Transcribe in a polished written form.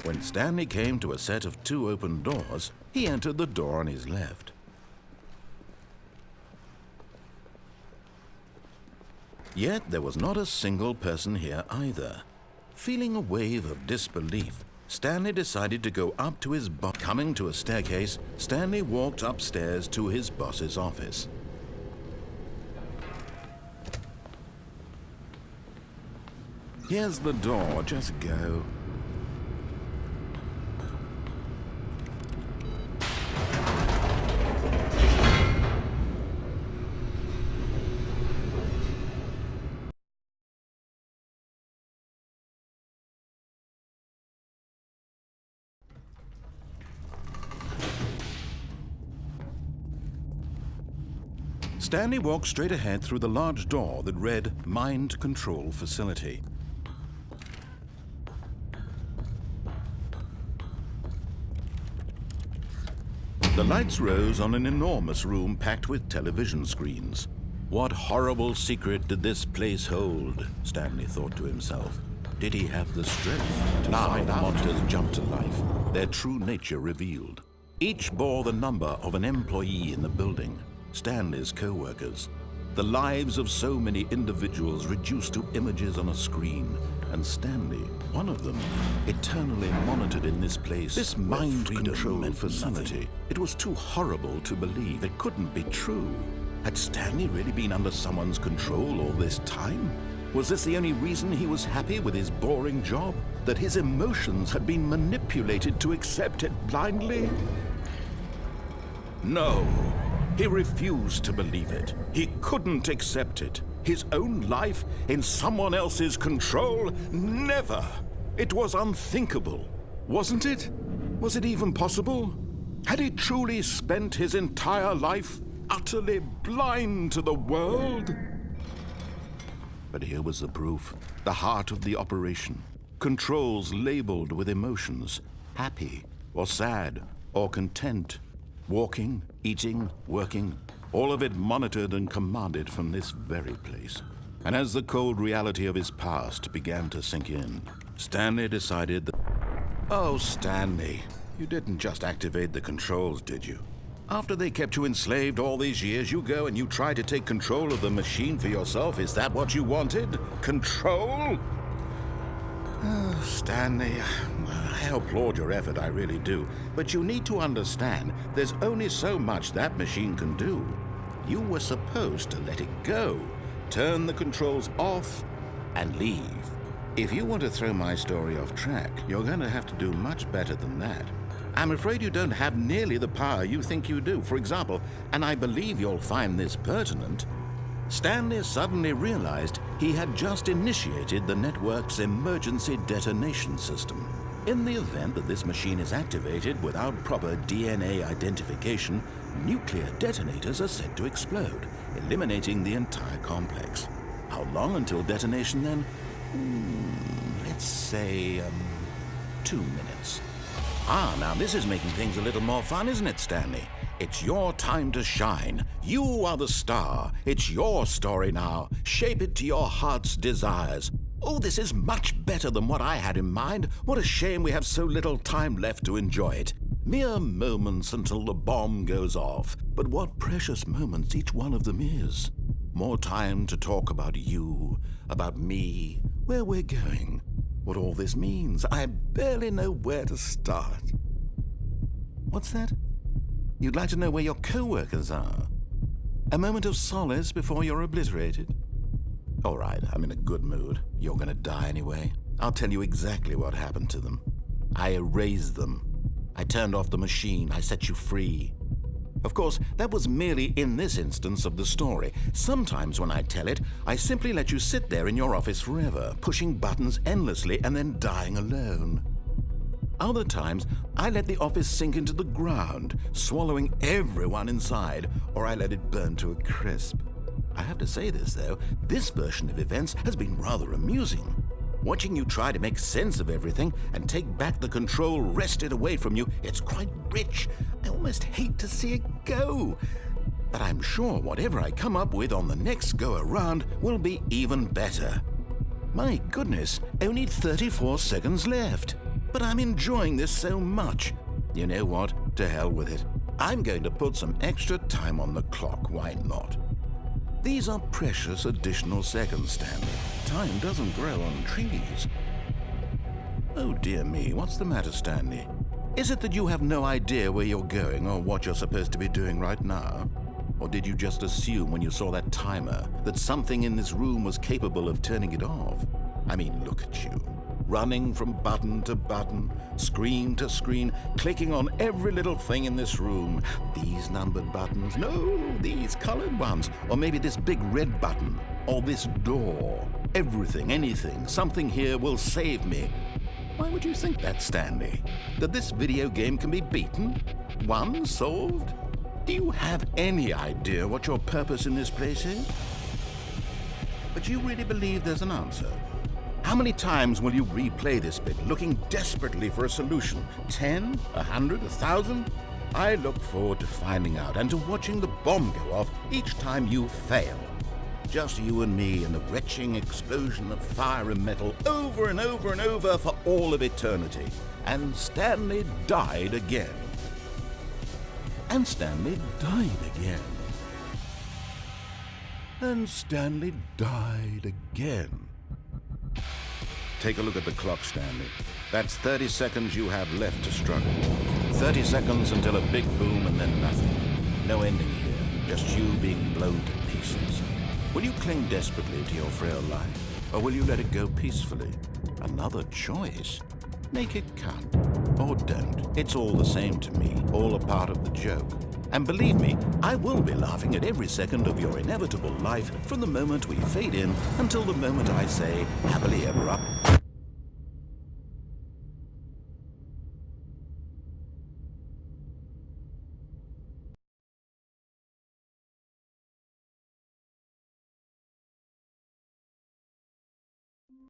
When Stanley came to a set of 2 open doors, he entered the door on his left. Yet there was not a single person here either. Feeling a wave of disbelief, Stanley decided to go up to his boss. Coming to a staircase, Stanley walked upstairs to his boss's office. Here's the door, just go. Stanley walked straight ahead through the large door that read Mind Control Facility. The lights rose on an enormous room packed with television screens. What horrible secret did this place hold? Stanley thought to himself. Did he have the strength to find the monsters jump to life, their true nature revealed? Each bore the number of an employee in the building. Stanley's co-workers, the lives of so many individuals reduced to images on a screen, and Stanley, one of them, eternally monitored in this place, this mind control facility. It was too horrible to believe. It couldn't be true. Had Stanley really been under someone's control all this time? Was this the only reason he was happy with his boring job? That his emotions had been manipulated to accept it blindly? No. He refused to believe it. He couldn't accept it. His own life in someone else's control? Never! It was unthinkable. Wasn't it? Was it even possible? Had he truly spent his entire life utterly blind to the world? But here was the proof. The heart of the operation. Controls labeled with emotions. Happy, or sad, or content. Walking, eating, working, all of it monitored and commanded from this very place. And as the cold reality of his past began to sink in, Stanley decided that... Oh, Stanley, you didn't just activate the controls, did you? After they kept you enslaved all these years, you go and you try to take control of the machine for yourself. Is that what you wanted? Control? Oh, Stanley, I applaud your effort, I really do. But you need to understand, there's only so much that machine can do. You were supposed to let it go, turn the controls off, and leave. If you want to throw my story off track, you're going to have to do much better than that. I'm afraid you don't have nearly the power you think you do. For example, and I believe you'll find this pertinent, Stanley suddenly realized he had just initiated the network's emergency detonation system. In the event that this machine is activated without proper DNA identification, nuclear detonators are said to explode, eliminating the entire complex. How long until detonation then? Let's say, 2 minutes. Ah, now this is making things a little more fun, isn't it, Stanley? It's your time to shine. You are the star. It's your story now. Shape it to your heart's desires. Oh, this is much better than what I had in mind. What a shame we have so little time left to enjoy it. Mere moments until the bomb goes off. But what precious moments each one of them is. More time to talk about you, about me, where we're going, what all this means. I barely know where to start. What's that? You'd like to know where your co-workers are? A moment of solace before you're obliterated? All right, I'm in a good mood. You're gonna die anyway. I'll tell you exactly what happened to them. I erased them. I turned off the machine. I set you free. Of course, that was merely in this instance of the story. Sometimes when I tell it, I simply let you sit there in your office forever, pushing buttons endlessly and then dying alone. Other times, I let the office sink into the ground, swallowing everyone inside, or I let it burn to a crisp. I have to say this, though, this version of events has been rather amusing. Watching you try to make sense of everything and take back the control wrested away from you, it's quite rich. I almost hate to see it go. But I'm sure whatever I come up with on the next go-around will be even better. My goodness, only 34 seconds left. But I'm enjoying this so much. You know what? To hell with it. I'm going to put some extra time on the clock. Why not? These are precious additional seconds, Stanley. Time doesn't grow on trees. Oh dear me, what's the matter, Stanley? Is it that you have no idea where you're going or what you're supposed to be doing right now? Or did you just assume when you saw that timer that something in this room was capable of turning it off? I mean, look at you. Running from button to button, screen to screen, clicking on every little thing in this room. These numbered buttons, no, these colored ones. Or maybe this big red button, or this door. Everything, anything, something here will save me. Why would you think that, Stanley? That this video game can be beaten? Won? Solved? Do you have any idea what your purpose in this place is? But you really believe there's an answer? How many times will you replay this bit, looking desperately for a solution? 10? 100? 1,000? I look forward to finding out and to watching the bomb go off each time you fail. Just you and me and the retching explosion of fire and metal over and over and over for all of eternity. And Stanley died again. And Stanley died again. And Stanley died again. Take a look at the clock, Stanley. That's 30 seconds you have left to struggle. 30 seconds until a big boom and then nothing. No ending here, just you being blown to pieces. Will you cling desperately to your frail life, or will you let it go peacefully? Another choice. Make it count. Or don't. It's all the same to me, all a part of the joke. And believe me, I will be laughing at every second of your inevitable life from the moment we fade in until the moment I say, happily ever after.